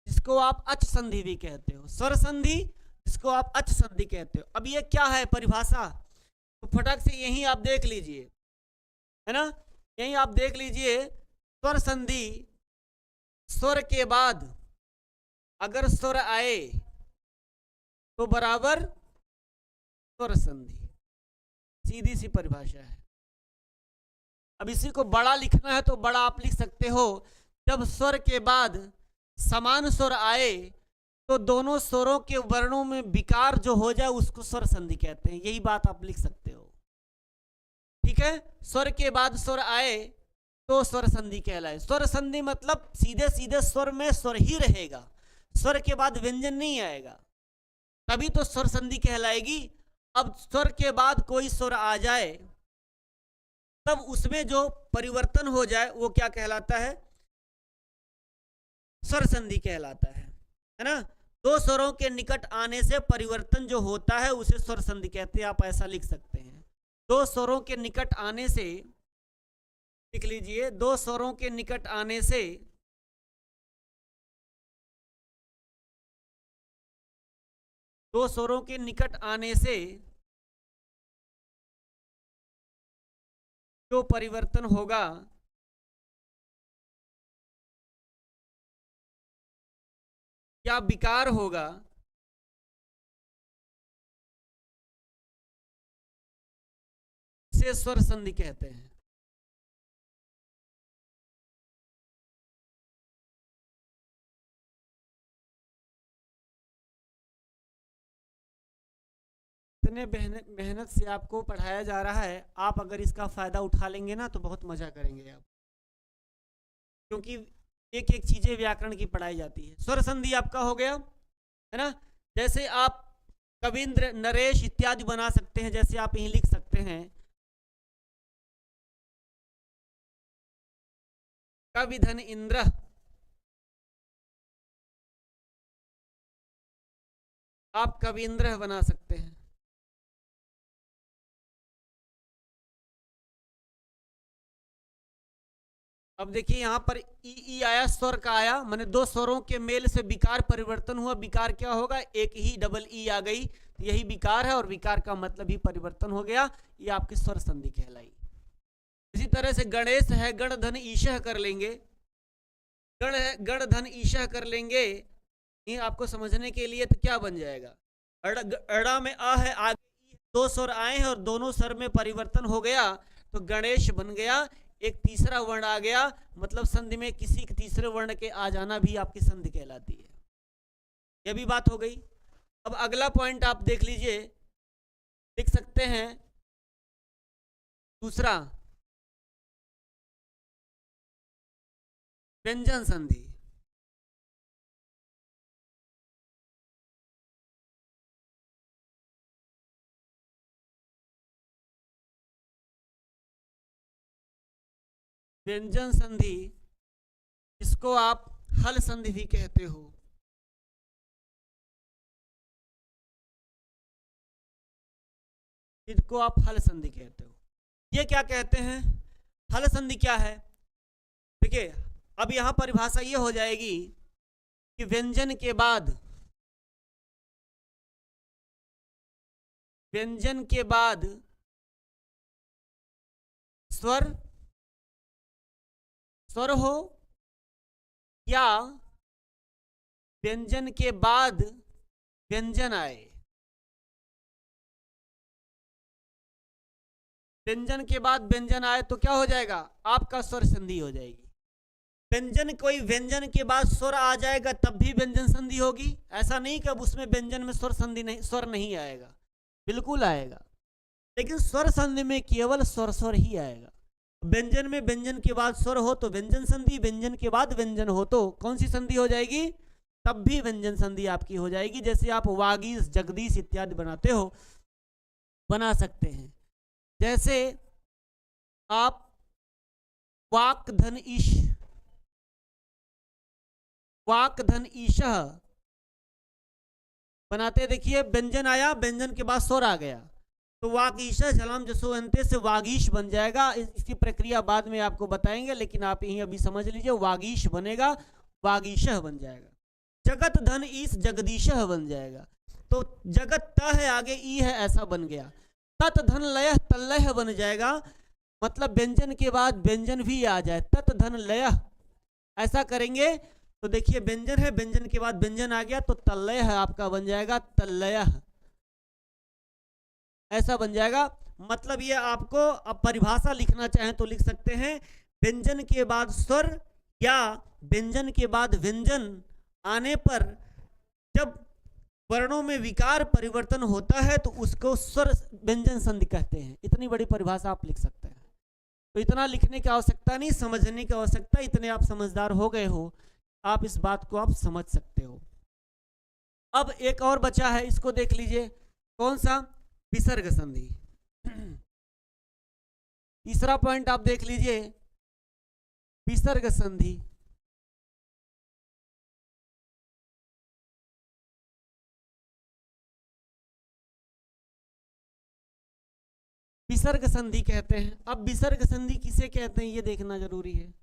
जिसको आप अच संधि भी कहते हो, स्वर संधि जिसको आप अच संधि कहते हो। अब ये क्या है परिभाषा, तो फटाक से यही आप देख लीजिए, है ना, यही आप देख लीजिए। स्वर संधि, स्वर के बाद अगर स्वर आए तो बराबर स्वर संधि, सीधी सी परिभाषा है। अब इसी को बड़ा लिखना है तो बड़ा आप लिख सकते हो, जब स्वर के बाद समान स्वर आए तो दोनों स्वरों के वर्णों में विकार जो हो जाए उसको स्वर संधि कहते हैं। यही बात आप लिख सकते हो, ठीक है। स्वर के बाद स्वर आए तो स्वर संधि कहलाए। स्वर संधि मतलब सीधे सीधे स्वर में स्वर ही रहेगा, स्वर के बाद व्यंजन नहीं आएगा, तभी तो स्वर संधि कहलाएगी। अब स्वर के बाद कोई स्वर आ जाए तब उसमें जो परिवर्तन हो जाए वो क्या कहलाता है, स्वर संधि कहलाता है ना। दो स्वरों के निकट आने से परिवर्तन जो होता है उसे स्वर संधि कहते हैं। आप ऐसा लिख सकते हैं, दो स्वरों के निकट आने से, लिख लीजिए, दो स्वरों के निकट आने से दो स्वरों के निकट आने से जो परिवर्तन होगा या विकार होगा से स्वर संधि कहते हैं। इतने मेहनत से आपको पढ़ाया जा रहा है, आप अगर इसका फायदा उठा लेंगे ना तो बहुत मजा करेंगे आप, क्योंकि एक एक चीजें व्याकरण की पढ़ाई जाती है। स्वर संधि आपका हो गया, है ना। जैसे आप कविंद्र, नरेश इत्यादि बना सकते हैं, जैसे आप यहीं लिख सकते हैं कविधन इंद्र, आप कविंद्र बना सकते हैं। अब देखिए यहां पर ई आया, स्वर का आया, माने दो स्वरों के मेल से विकार परिवर्तन हुआ। विकार क्या होगा, एक ही डबल ई आ गई, तो यही विकार है, और विकार का मतलब ही परिवर्तन हो गया, ये आपकी स्वर संधि कहलाई। इसी तरह से गणेश है, गण धन ईशः कर लेंगे, गण है, गण धन ईशः कर लेंगे। ये आपको समझने के लिए तो क्या बन जाएगा, अड़ा में आ है, आगे दो स्वर आए हैं और दोनों स्वर में परिवर्तन हो गया तो गणेश बन गया। एक तीसरा वर्ण आ गया, मतलब संधि में किसी तीसरे वर्ण के आ जाना भी आपकी संधि कहलाती है। यह भी बात हो गई। अब अगला पॉइंट आप देख लीजिए, लिख सकते हैं दूसरा, व्यंजन संधि। व्यंजन संधि इसको आप हल संधि भी कहते हो। इसको आप हल संधि कहते हो। ये क्या कहते हैं, हल संधि क्या है, देखिए अब यहां परिभाषा ये हो जाएगी कि व्यंजन के बाद, व्यंजन के बाद स्वर, स्वर हो, या व्यंजन के बाद व्यंजन आए। व्यंजन के बाद व्यंजन आए तो क्या हो जाएगा, आपका स्वर संधि हो जाएगी। व्यंजन, कोई व्यंजन के बाद स्वर आ जाएगा तब भी व्यंजन संधि होगी, ऐसा नहीं कि अब उसमें व्यंजन में स्वर संधि नहीं, स्वर नहीं आएगा, बिल्कुल आएगा, लेकिन स्वर संधि में केवल स्वर स्वर ही आएगा। व्यंजन में व्यंजन के बाद स्वर हो तो व्यंजन संधि, व्यंजन के बाद व्यंजन हो तो कौन सी संधि हो जाएगी, तब भी व्यंजन संधि आपकी हो जाएगी। जैसे आप वागीश, जगदीश इत्यादि बनाते हो, बना सकते हैं। जैसे आप वाक धन ईश, वाक धन ईशः बनाते, देखिए व्यंजन आया, व्यंजन के बाद स्वर आ गया, तो वागीशः झलाम जसो अंते से वागीश बन जाएगा। इसकी प्रक्रिया बाद में आपको बताएंगे, लेकिन आप यही अभी समझ लीजिए, वागीश बनेगा, वागीशः बन जाएगा। जगत धन ईश जगदीशः बन जाएगा, तो जगत त है आगे ई है, ऐसा बन गया। तत् धन लय तल्लय बन जाएगा, मतलब व्यंजन के बाद व्यंजन भी आ जाए, तत् धन लय, ऐसा करेंगे तो देखिए व्यंजन है, व्यंजन के बाद व्यंजन आ गया तो तल्लय आपका बन जाएगा तल्लय, ऐसा बन जाएगा। मतलब ये आपको अब परिभाषा लिखना चाहें तो लिख सकते हैं, व्यंजन के बाद स्वर या व्यंजन के बाद व्यंजन आने पर जब वर्णों में विकार परिवर्तन होता है तो उसको स्वर व्यंजन संधि कहते हैं। इतनी बड़ी परिभाषा आप लिख सकते हैं, तो इतना लिखने की आवश्यकता नहीं, समझने की आवश्यकता, इतने आप समझदार हो गए हो, आप इस बात को आप समझ सकते हो। अब एक और बचा है, इसको देख लीजिए, कौन सा, विसर्ग संधि। तीसरा पॉइंट आप देख लीजिए, विसर्ग संधि। विसर्ग संधि कहते हैं। अब विसर्ग संधि किसे कहते हैं ये देखना जरूरी है।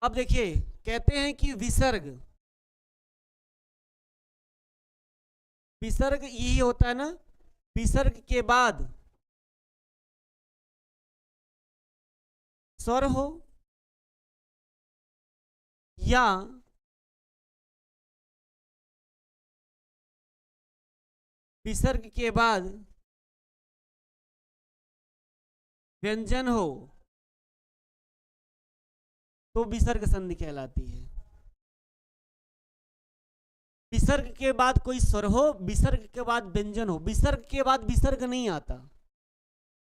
अब देखिए कहते हैं कि विसर्ग, विसर्ग यही होता है ना, विसर्ग के बाद स्वर हो या विसर्ग के बाद व्यंजन हो तो विसर्ग संधि कहलाती है। विसर्ग के बाद कोई स्वर हो, विसर्ग के बाद व्यंजन हो, विसर्ग के बाद विसर्ग नहीं आता,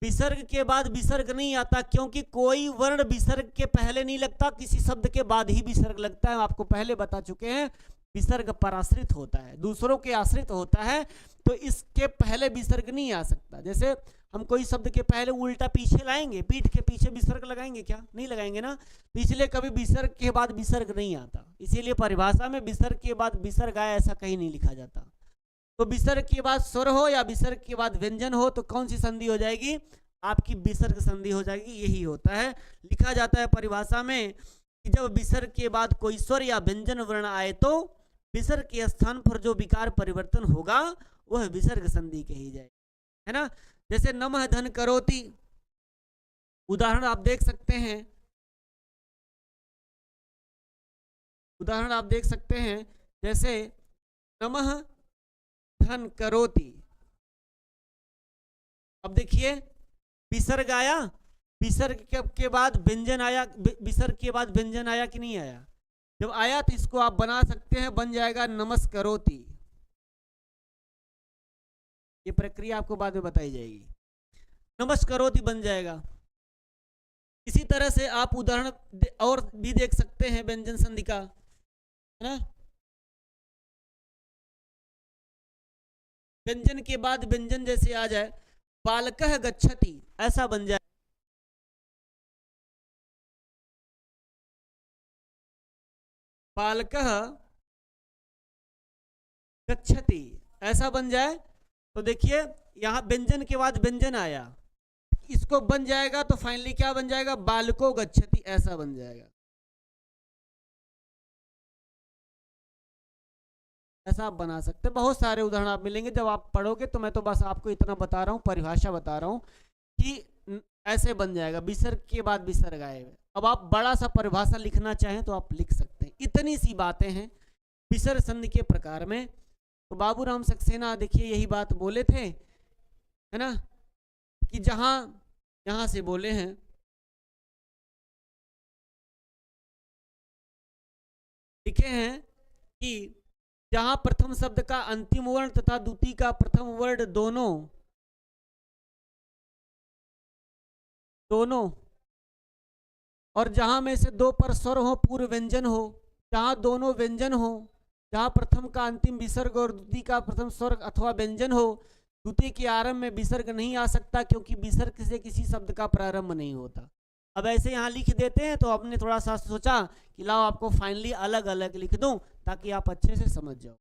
विसर्ग के बाद विसर्ग नहीं आता, क्योंकि कोई वर्ण विसर्ग के पहले नहीं लगता, किसी शब्द के बाद ही विसर्ग लगता है। आपको पहले बता चुके हैं, विसर्ग पराश्रित होता है, दूसरों के आश्रित होता है, तो इसके पहले विसर्ग नहीं आ सकता। जैसे हम कोई शब्द के पहले उल्टा पीछे लाएंगे, पीठ के पीछे विसर्ग लगाएंगे क्या, नहीं लगाएंगे ना, तो इसलिए कभी विसर्ग के बाद विसर्ग नहीं आता। इसीलिए परिभाषा में विसर्ग के बाद विसर्ग आया ऐसा कहीं नहीं लिखा जाता। तो विसर्ग के बाद स्वर हो या विसर्ग के बाद व्यंजन हो तो कौन सी संधि हो जाएगी, आपकी विसर्ग संधि हो जाएगी। यही होता है, लिखा जाता है परिभाषा में कि जब विसर्ग के बाद कोई स्वर या व्यंजन वर्ण आए तो विसर्ग के स्थान पर जो विकार परिवर्तन होगा वह विसर्ग संधि कही जाए, है ना। जैसे नमः धन करोति, उदाहरण आप देख सकते हैं, उदाहरण आप देख सकते हैं, जैसे नमः धन करोति। अब देखिए विसर्ग आया, विसर्ग के बाद व्यंजन आया, विसर्ग के बाद व्यंजन आया कि नहीं आया, जब आया तो इसको आप बना सकते हैं, बन जाएगा नमस्करोति। ये प्रक्रिया आपको बाद में बताई जाएगी, नमस्करोति बन जाएगा। इसी तरह से आप उदाहरण और भी देख सकते हैं व्यंजन संधि का, है ना। व्यंजन के बाद व्यंजन जैसे आ जाए, बालकः गच्छति, ऐसा बन जाए, बालकः गच्छति ऐसा बन जाए, तो देखिए यहां व्यंजन के बाद व्यंजन आया, इसको बन जाएगा तो फाइनली क्या बन जाएगा, बालको गच्छति, ऐसा बन जाएगा। ऐसा आप बना सकते हैं। बहुत सारे उदाहरण आप मिलेंगे जब आप पढ़ोगे, तो मैं तो बस आपको इतना बता रहा हूँ, परिभाषा बता रहा हूँ कि ऐसे बन जाएगा, विसर्ग के बाद विसर्ग आएगा। अब आप बड़ा सा परिभाषा लिखना चाहें तो आप लिख सकते हैं। इतनी सी बातें हैं विसर्ग संधि के प्रकार में। तो बाबूराम सक्सेना देखिए यही बात बोले थे, है ना, कि जहां यहां से बोले हैं, लिखे हैं कि जहां प्रथम शब्द का अंतिम वर्ण तथा द्वितीय का प्रथम वर्ण दोनों और जहां में से दो पर स्वर हो, पूर्व व्यंजन हो, जहां दोनों व्यंजन हो, जहां प्रथम का अंतिम विसर्ग और द्वितीय का प्रथम स्वर अथवा व्यंजन हो, द्वितीय के आरंभ में विसर्ग नहीं आ सकता क्योंकि विसर्ग से किसी शब्द का प्रारंभ नहीं होता। अब ऐसे यहाँ लिख देते हैं तो आपने थोड़ा सा सोचा कि लाओ आपको फाइनली अलग अलग लिख दूं ताकि आप अच्छे से समझ जाओ,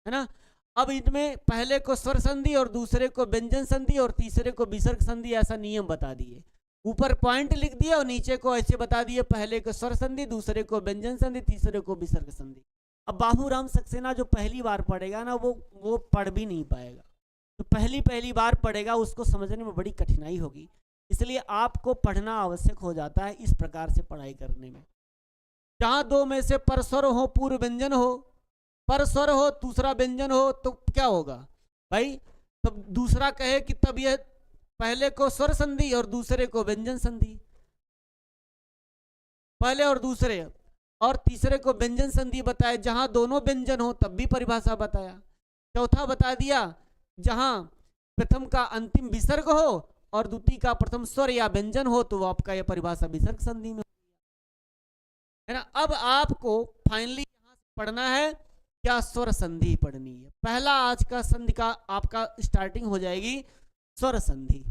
है ना। अब इनमें पहले को स्वर संधि और दूसरे को व्यंजन संधि और तीसरे को विसर्ग संधि ऐसा नियम बता दिए। ऊपर पॉइंट लिख दिया और नीचे को ऐसे बता दिए, पहले को स्वर संधि, दूसरे को व्यंजन संधि, तीसरे को विसर्ग संधि। अब बाबूराम सक्सेना जो पहली बार पढ़ेगा ना वो पढ़ भी नहीं पाएगा, तो पहली बार पढ़ेगा उसको समझने में बड़ी कठिनाई होगी। इसलिए आपको पढ़ना आवश्यक हो जाता है इस प्रकार से पढ़ाई करने में। जहां दो में से परस्वर हो, पूर्व व्यंजन हो, परस्वर हो दूसरा व्यंजन हो, तो क्या होगा भाई, तब दूसरा कहे कि तब यह पहले को स्वर संधि और दूसरे को व्यंजन संधि, पहले और दूसरे, और तीसरे को व्यंजन संधि बताया। जहां दोनों व्यंजन हो तब भी परिभाषा बताया। चौथा बता दिया जहां प्रथम का अंतिम विसर्ग हो और द्वितीय का प्रथम स्वर या व्यंजन हो तो आपका यह परिभाषा विसर्ग संधि में है ना। अब आपको फाइनली यहां से पढ़ना है क्या, स्वर संधि पढ़नी है। पहला आज का संधि का आपका स्टार्टिंग हो जाएगी स्वर संधि।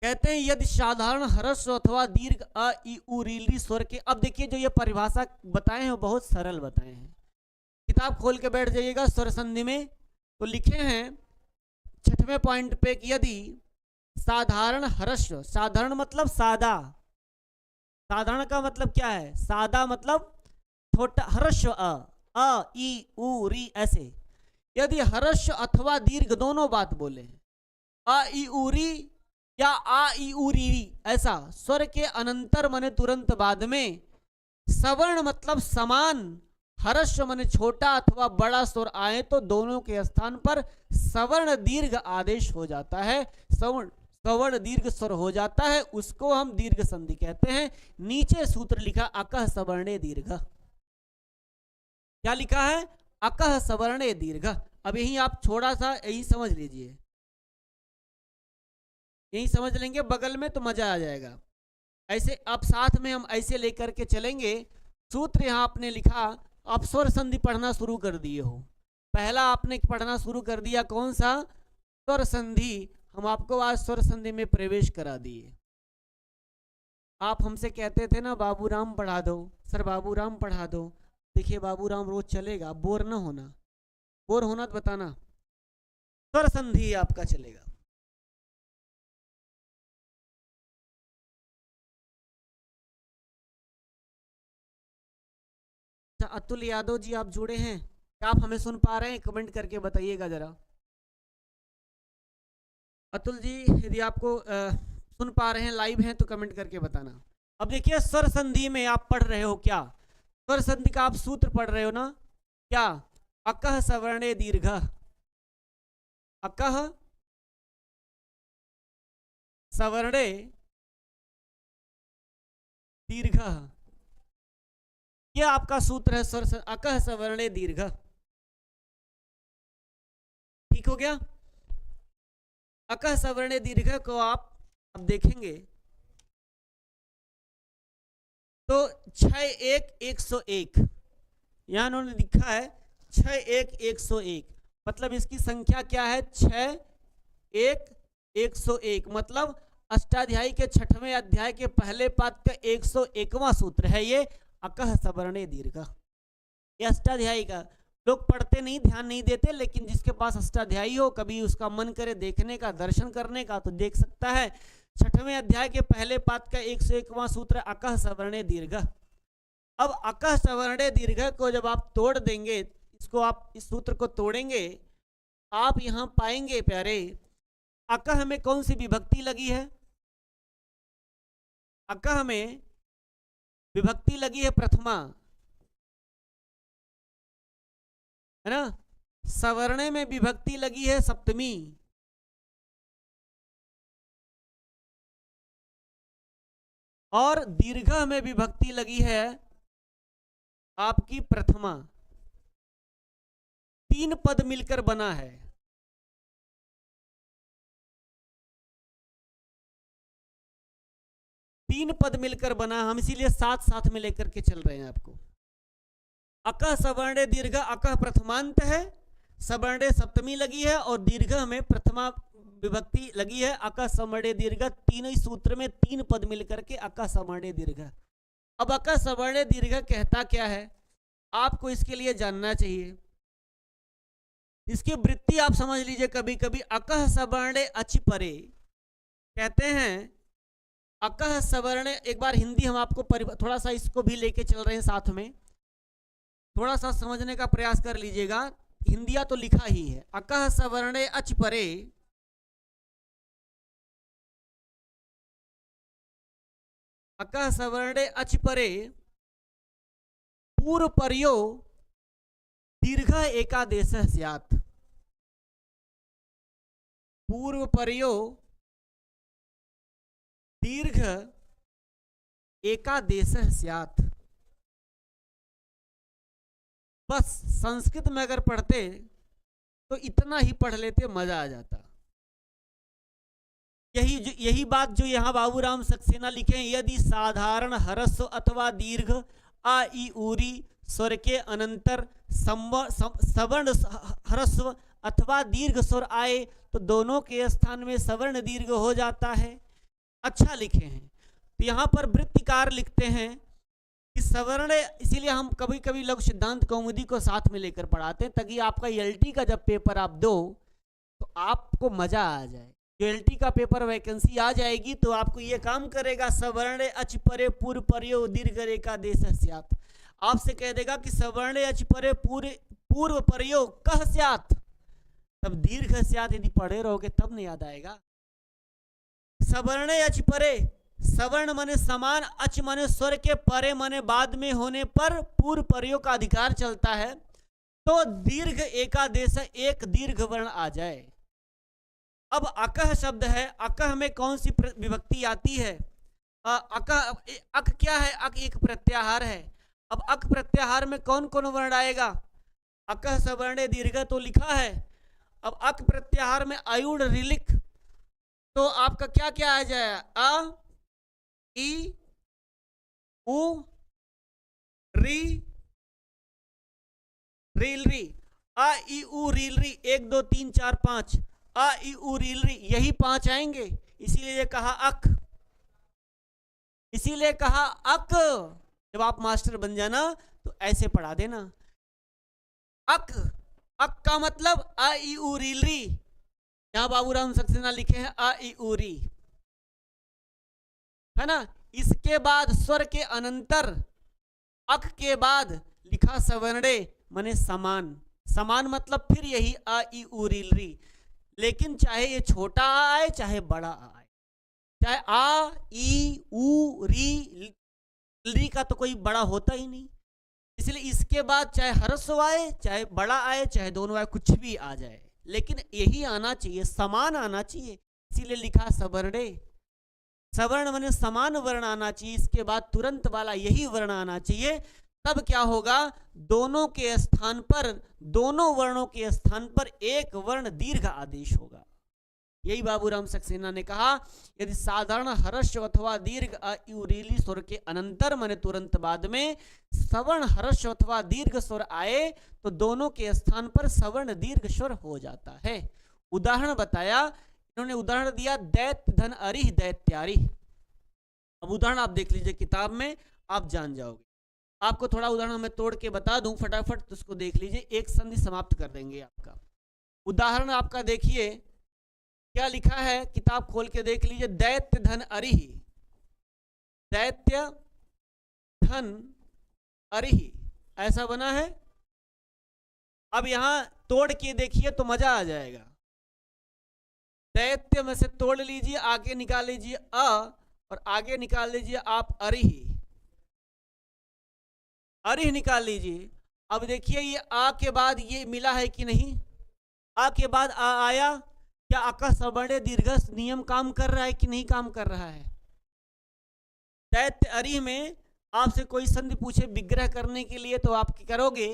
कहते हैं यदि साधारण ह्रस्व अथवा दीर्घ अ इ उ री स्वर के, अब देखिए जो ये परिभाषा बताए हैं बहुत सरल बताए हैं, किताब खोल के बैठ जाइएगा स्वर संधि में तो लिखे हैं 6वें पॉइंट पे कि यदि साधारण ह्रस्व, साधारण मतलब सादा, साधारण का मतलब क्या है, सादा मतलब छोटा, ह्रस्व अ इ उ री ऐसे, यदि ह्रस्व अथवा दीर्घ दोनों बात बोले अ इ उ री या आ इ उ री ऐसा स्वर के अनंतर माने तुरंत बाद में, सवर्ण मतलब समान, ह्रस्व माने छोटा अथवा बड़ा स्वर आए तो दोनों के स्थान पर सवर्ण दीर्घ आदेश हो जाता है, सवर्ण दीर्घ स्वर हो जाता है, उसको हम दीर्घ संधि कहते हैं। नीचे सूत्र लिखा अकह सवर्णे दीर्घ, क्या लिखा है, अकह सवर्णे दीर्घ। अब यही आप थोड़ा सा यही समझ लीजिए, यही समझ लेंगे बगल में तो मजा आ जाएगा। ऐसे अब साथ में हम ऐसे लेकर के चलेंगे। सूत्र यहाँ आपने लिखा, आप स्वर संधि पढ़ना शुरू कर दिए हो, पहला आपने पढ़ना शुरू कर दिया कौन सा, स्वर संधि। हम आपको आज स्वर संधि में प्रवेश करा दिए। आप हमसे कहते थे ना बाबूराम पढ़ा दो सर, बाबूराम पढ़ा दो। देखिए बाबूराम रोज चलेगा, बोर ना होना, बोर होना तो बताना, स्वर संधि आपका चलेगा। अतुल यादव जी आप जुड़े हैं, क्या आप हमें सुन पा रहे हैं, कमेंट करके बताइएगा जरा। अतुल जी यदि आपको सुन पा रहे हैं, लाइव हैं तो कमेंट करके बताना। अब देखिए स्वर संधि में आप पढ़ रहे हो क्या, स्वर संधि का आप सूत्र पढ़ रहे हो ना, क्या, अकह सवर्णे दीर्घ, अकह सवर्णे दीर्घ, यह आपका सूत्र है स्वर अकह सवर्णे दीर्घ। ठीक हो गया। अकह सवर्णे दीर्घ को आप अब देखेंगे तो 6-1-101 यहां उन्होंने लिखा है 6-1-101, मतलब इसकी संख्या क्या है, 6-1-101, मतलब अष्टाध्यायी के 6वें अध्याय के पहले पाद का 101वां सूत्र है ये अकह सवर्णे दीर्घ। ये अष्टाध्यायी का लोग पढ़ते नहीं, ध्यान नहीं देते, लेकिन जिसके पास अष्टाध्यायी हो, कभी उसका मन करे देखने का, दर्शन करने का, तो देख सकता है। 6वें अध्याय के पहले पाद का 101वां सूत्र अकह सवर्णे दीर्घ। अब अकह सवर्णे दीर्घ को जब आप तोड़ देंगे, इसको आप इस सूत्र को तोड़ेंगे, आप यहां पाएंगे प्यारे, अकह में कौन सी विभक्ति लगी है, अकह में विभक्ति लगी है प्रथमा, है ना। सवर्णे में विभक्ति लगी है सप्तमी, और दीर्घ में विभक्ति लगी है आपकी प्रथमा। 3 पद मिलकर बना है। तीन पद मिलकर बना, हम इसीलिए साथ साथ में लेकर के चल रहे हैं आपको। अकह सवर्णे दीर्घ, अकह प्रथमांत है, सवर्णे सप्तमी लगी है और दीर्घ में प्रथमा विभक्ति लगी है। अक सवर्णे दीर्घ, तीनों ही सूत्र में 3 पद मिलकर के अक सवर्णे दीर्घ। अब अक सवर्णे दीर्घ कहता क्या है, आपको इसके लिए जानना चाहिए। इसकी वृत्ति आप समझ लीजिए। कभी कभी अकह सवर्णे अच परे कहते हैं। अकह सवर्णे, एक बार हिंदी हम आपको थोड़ा सा इसको भी लेके चल रहे हैं साथ में, थोड़ा सा समझने का प्रयास कर लीजिएगा। हिंदिया तो लिखा ही है। अकह सवर्णे अच परे, अकह सवर्णे अच परे पूर्व पर्यो दीर्घ एकादेश स्यात्। पूर्व पर्यो दीर्घ एकादेश स्यात्। बस संस्कृत में अगर पढ़ते तो इतना ही पढ़ लेते, मजा आ जाता। यही बात जो यहाँ बाबूराम सक्सेना लिखे हैं, यदि साधारण ह्रस्व अथवा दीर्घ आ ई उरी स्वर के अनंतर सवर्ण ह्रस्व अथवा दीर्घ स्वर आए तो दोनों के स्थान में सवर्ण दीर्घ हो जाता है। अच्छा लिखे हैं। तो यहाँ पर वृत्तिकार लिखते हैं कि सवर्ण, इसीलिए हम कभी कभी लघु सिद्धांत कौमुदी को साथ में लेकर पढ़ाते हैं, ताकि आपका एलटी का जब पेपर आप दो तो आपको मजा आ जाए। एलटी का पेपर वैकेंसी आ जाएगी तो आपको ये काम करेगा, सवर्ण अच परे पूर्व पर्यो दीर्घ एकादेश स्यात्। आपसे कह देगा कि सवर्ण अच परे पूर्व पर्यो कह स्यात्, तब दीर्घ स्यात् यदि पढ़े रहोगे तब नहीं याद आएगा। सवर्ण अच परे, सवर्ण माने समान, अच माने स्वर के, परे माने बाद में होने पर पूर्व पर्यो का अधिकार चलता है, तो दीर्घ एकादेश एक दीर्घ वर्ण आ जाए। अब अकह शब्द है, अकह में कौन सी विभक्ति आती है? अकह, अक क्या है? अक एक प्रत्याहार है। अब अक प्रत्याहार में कौन कौन वर्ण आएगा? अकह सवर्णे दीर्घ तो लिखा है। अब अक प्रत्याहार में अयुड़ रिलिख, तो आपका क्या क्या आ जाए? अ ई उ री रील री, अ ई उ रील री, 1 2 3 4 5, अ ई उ रील री, यही 5 आएंगे। इसीलिए कहा अक, इसीलिए कहा अक। जब आप मास्टर बन जाना तो ऐसे पढ़ा देना। अक, अक का मतलब अ ई उ रील री। यहां बाबूराम सक्सेना लिखे हैं अ ई उ री, है ना। इसके बाद स्वर के अनंतर अक के बाद लिखा सवर्णे माने समान। समान मतलब फिर यही अ ई उ रील री, लेकिन चाहे ये छोटा आए चाहे बड़ा आए, चाहे आ ई उ री का तो कोई बड़ा होता ही नहीं, इसलिए इसके बाद चाहे ह्रस्व आए चाहे बड़ा आए चाहे दोनों आए, कुछ भी आ जाए, लेकिन यही आना चाहिए, समान आना चाहिए। इसीलिए लिखा सवर्णे। सवर्ण माने समान वर्ण आना चाहिए, इसके बाद तुरंत वाला यही वर्ण आना चाहिए। तब क्या होगा? दोनों के स्थान पर, दोनों वर्णों के स्थान पर एक वर्ण दीर्घ आदेश होगा। यही बाबूराम सक्सेना ने कहा, यदि साधारण ह्रस्व अथवा दीर्घ अयुरीली स्वर के अनंतर माने तुरंत बाद में सवर्ण ह्रस्व अथवा दीर्घ स्वर आए तो दोनों के स्थान पर सवर्ण दीर्घ स्वर हो जाता है। उदाहरण बताया इन्होंने, उदाहरण दिया दैत्य धन अरिह दैत्यारिह। अब उदाहरण आप देख लीजिए किताब में, आप जान जाओगे। आपको थोड़ा उदाहरण मैं तोड़ के बता दूं फटाफट, तो उसको देख लीजिए, एक संधि समाप्त कर देंगे आपका। उदाहरण आपका देखिए क्या लिखा है, किताब खोल के देख लीजिए। दैत्य धन अरिह, दैत्य धन अरिह, ऐसा बना है। अब यहां तोड़ के देखिए तो मजा आ जाएगा। दैत्य में से तोड़ लीजिए, आगे निकाल लीजिए अ, और आगे निकाल लीजिए आप अरिह, अरिह निकाल लीजिए। अब देखिए ये आ के बाद ये मिला है कि नहीं? आ के बाद आ आया, क्या अक सवर्णे दीर्घ नियम काम कर रहा है कि नहीं काम कर रहा है? दैत्य अरिह में आपसे कोई संधि पूछे विग्रह करने के लिए, तो आप करोगे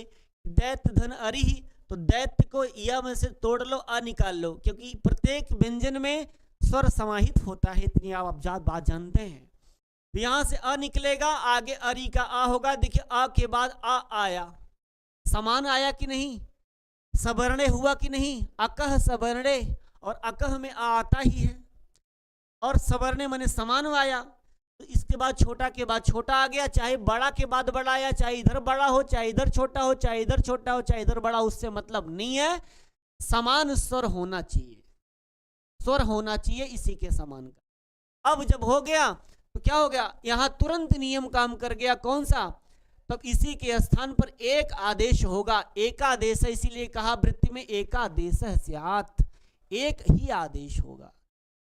दैत्य धन अरिह, तो दैत्य को या में से तोड़ लो, आ निकाल लो, क्योंकि प्रत्येक व्यंजन में स्वर समाहित होता है, इतनी आप बात जानते हैं। तो यहां से अ निकलेगा, आगे अरि का आ होगा। देखिए अ के बाद आ आया, समान आया कि नहीं? सवर्णे हुआ कि नहीं, अकह सवर्णे, और अकह में आ आता ही है, और सवर्णे माने समान आया, तो इसके बाद छोटा के बाद छोटा आ गया, चाहे बड़ा के बाद बड़ा आया, चाहे इधर बड़ा हो, चाहे इधर छोटा हो, चाहे इधर छोटा हो, चाहे इधर बड़ा, उससे मतलब नहीं है, समान स्वर होना चाहिए, स्वर होना चाहिए इसी के समान का। अब जब हो गया तो क्या हो गया, यहां तुरंत नियम काम कर गया, कौन सा, तब इसी के स्थान पर एक आदेश होगा, एकादेश है, इसीलिए कहा वृत्ति में एकादेश स्यात्, एक ही आदेश होगा।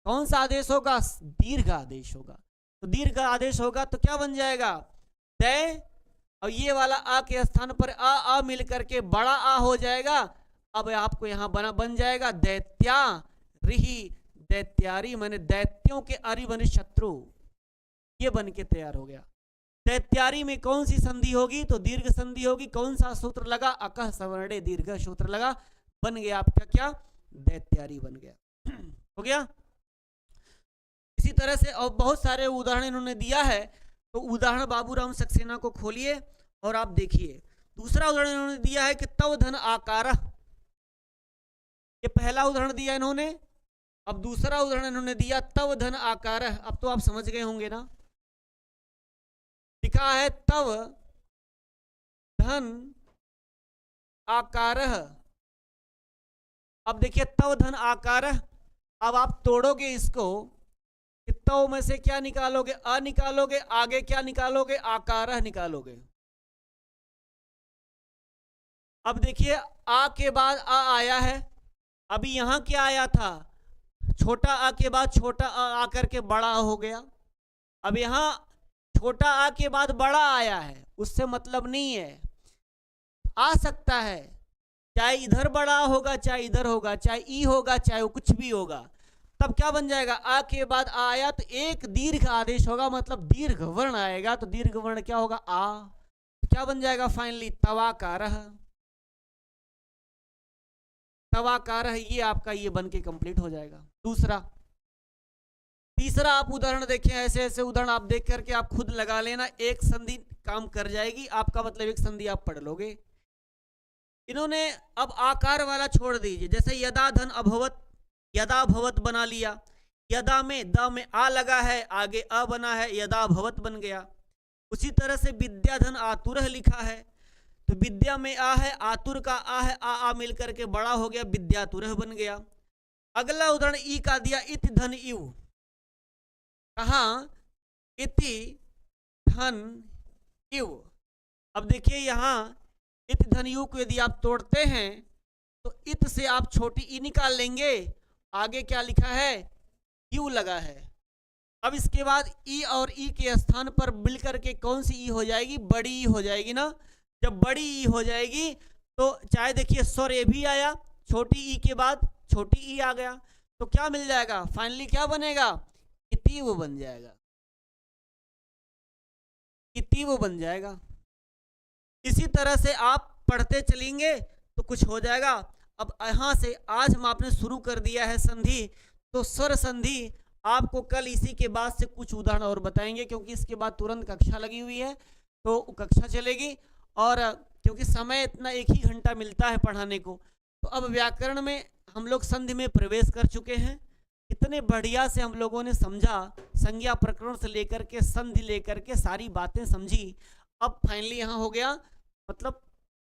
कौन सा आदेश होगा, दीर्घ आदेश होगा। तो दीर्घ आदेश होगा तो क्या बन जाएगा, दै, और ये वाला आ के स्थान पर आ मिल करके बड़ा आ हो जाएगा। अब आपको यहां बन जाएगा दैत्या रिही, दैत्यारी माने दैत्यों के अरि बने शत्रु, ये बन के तैयार हो गया। दैत्यारी में कौन सी संधि होगी, तो दीर्घ संधि होगी। कौन सा सूत्र लगा, अकह सवर्णे दीर्घ सूत्र लगा, बन गया आपका क्या, दैत्यारी बन गया। हो गया। इसी तरह से और बहुत सारे उदाहरण इन्होंने दिया है, तो उदाहरण बाबूराम सक्सेना को खोलिए और आप देखिए। दूसरा उदाहरण इन्होंने दिया है कि तव धन आकार, ये पहला उदाहरण दिया इन्होंने, अब दूसरा उदाहरण इन्होंने दिया तव धन आकार। अब तो आप समझ गए होंगे ना, लिखा है तव धन आकार। अब देखिए तव धन आकार, अब आप तोड़ोगे इसको, तव में से क्या निकालोगे, अ निकालोगे, आगे क्या निकालोगे, आकार निकालोगे। अब देखिए आ के बाद आ आया है, अभी यहां क्या आया था, छोटा आ के बाद छोटा आ आकर के बड़ा हो गया। अब यहां छोटा आ के बाद बड़ा आया है, उससे मतलब नहीं है, आ सकता है, चाहे इधर बड़ा होगा, चाहे इधर होगा, चाहे ई होगा, चाहे वो कुछ भी होगा। तब क्या बन जाएगा, आ के बाद आ आया तो एक दीर्घ आदेश होगा, मतलब दीर्घ वर्ण आएगा, तो दीर्घ वर्ण क्या होगा, आ, तो क्या बन जाएगा फाइनली तवाकारः, तवाकारः, ये आपका ये बन के कंप्लीट हो जाएगा। दूसरा, तीसरा आप उदाहरण देखें, ऐसे ऐसे उदाहरण आप देख करके आप खुद लगा लेना, एक संधि काम कर जाएगी आपका, मतलब एक संधि आप पढ़ लोगे। इन्होंने अब आकार वाला छोड़ दीजिए, जैसे यदा धन अभवत, यदा भवत बना लिया, यदा में द में आ लगा है, आगे अ बना है, यदा भवत बन गया। उसी तरह से विद्याधन आतुरः लिखा है, तो विद्या में आ है, आतुर का आ है, आ मिल करके बड़ा हो गया, विद्यातुरः बन गया। अगला उदाहरण ई का दिया, इति धन इव, कहा इति धन इव। अब देखिए यहां इति धन इव को यदि आप तोड़ते हैं तो इत से आप छोटी ई निकाल लेंगे, आगे क्या लिखा है, यू लगा है। अब इसके बाद ई और ई के स्थान पर मिल करके कौन सी ई हो जाएगी, बड़ी ई हो जाएगी ना। जब बड़ी ई हो जाएगी तो चाहे देखिए स्वर ए भी आया, छोटी ई के बाद छोटी ई आ गया, तो क्या मिल जाएगा, फाइनली क्या बनेगा, इतीव बन जाएगा, इतीव बन जाएगा। इसी तरह से आप पढ़ते चलेंगे तो कुछ हो जाएगा। अब यहां से आज हम आपने शुरू कर दिया है संधि, तो स्वर संधि आपको कल इसी के बाद से कुछ उदाहरण और बताएंगे, क्योंकि इसके बाद तुरंत कक्षा लगी हुई है, तो कक्षा चलेगी। और क्योंकि समय इतना एक ही घंटा मिलता है पढ़ाने को, तो अब व्याकरण में हम लोग संधि में प्रवेश कर चुके हैं। इतने बढ़िया से हम लोगों ने समझा, संज्ञा प्रकरण से लेकर के संधि लेकर के सारी बातें समझी। अब फाइनली यहाँ हो गया, मतलब